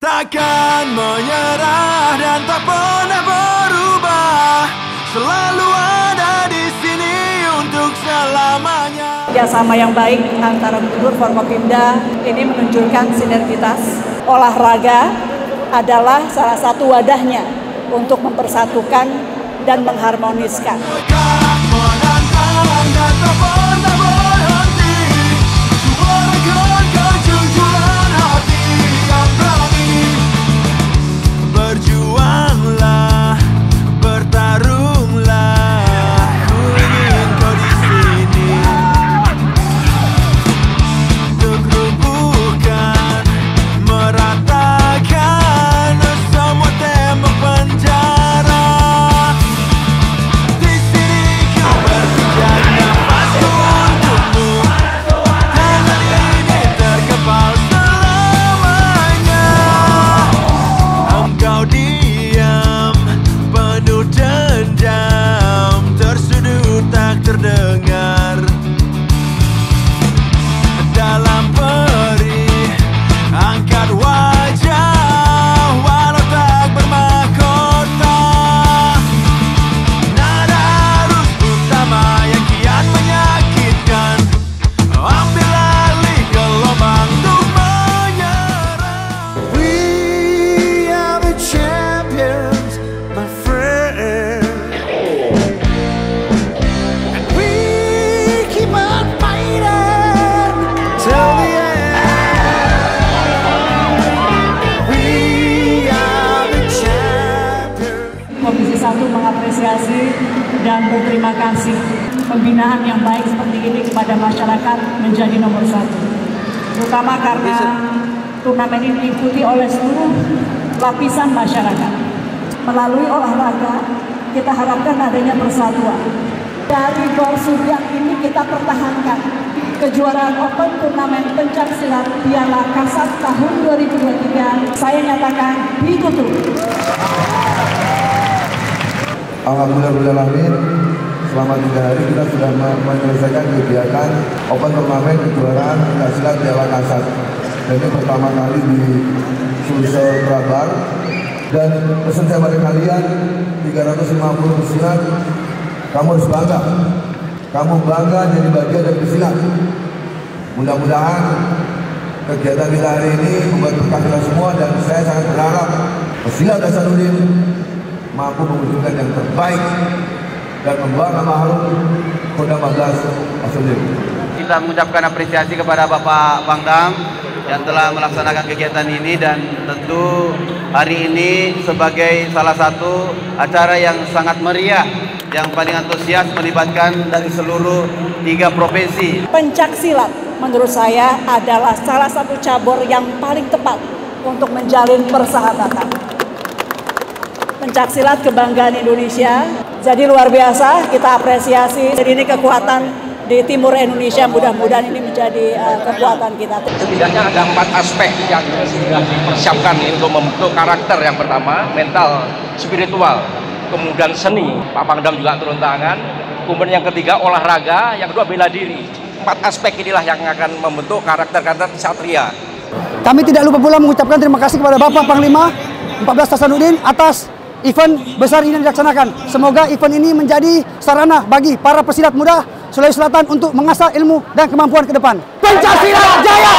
Takkan menyerah dan tak pernah berubah, selalu ada di sini untuk selamanya. Kerjasama yang baik antara Gubernur Forkopimda ini menunjukkan sinergitas. Olahraga adalah salah satu wadahnya untuk mempersatukan dan mengharmoniskan. Komisi 1 mengapresiasi dan berterima kasih pembinaan yang baik seperti ini kepada masyarakat menjadi nomor 1. Terutama karena turnamen ini diikuti oleh seluruh lapisan masyarakat. Melalui olahraga, kita harapkan adanya persatuan. Dari gor Surya ini kita pertahankan kejuaraan Open Turnamen Pencak Silat Piala Kasat tahun 2023. Saya nyatakan ditutup. Alhamdulillah, selama 3 hari kita sudah menyelesaikan kegiatan Open Turnamen kejuaraan Pencak Silat Piala Kasat. Dan ini pertama kali di Sulsel Prabar. Dan pesan saya pada kalian, 350 pesilat, kamu harus bangga. Kamu bangga jadi bagian dari pesilat. Mudah-mudahan kegiatan kita hari ini membuat berkah kita semua, dan saya sangat berharap pesilat Hasanuddin mampu mewujudkan yang terbaik dan membawa nama harum Kodam 14 Hasanuddin. Kita mengucapkan apresiasi kepada Bapak Pangdam yang telah melaksanakan kegiatan ini, dan tentu hari ini sebagai salah satu acara yang sangat meriah, yang paling antusias melibatkan dari seluruh 3 provinsi. Pencak silat menurut saya adalah salah satu cabur yang paling tepat untuk menjalin persahabatan. Pencak silat kebanggaan Indonesia, jadi luar biasa, kita apresiasi. Jadi ini kekuatan di timur Indonesia, mudah-mudahan ini menjadi kekuatan kita. Setidaknya ada 4 aspek yang sudah dipersiapkan untuk membentuk karakter. Yang pertama, mental, spiritual, kemudian seni, Pak Pangdam juga turun tangan, kemudian yang ketiga olahraga, yang kedua bela diri. 4 aspek inilah yang akan membentuk karakter-karakter Satria. Kami tidak lupa pula mengucapkan terima kasih kepada Bapak Panglima 14 Hasanuddin atas event besar ini dilaksanakan. Semoga event ini menjadi sarana bagi para pesilat muda Sulawesi Selatan untuk mengasah ilmu dan kemampuan ke depan. Pencak Silat Jaya!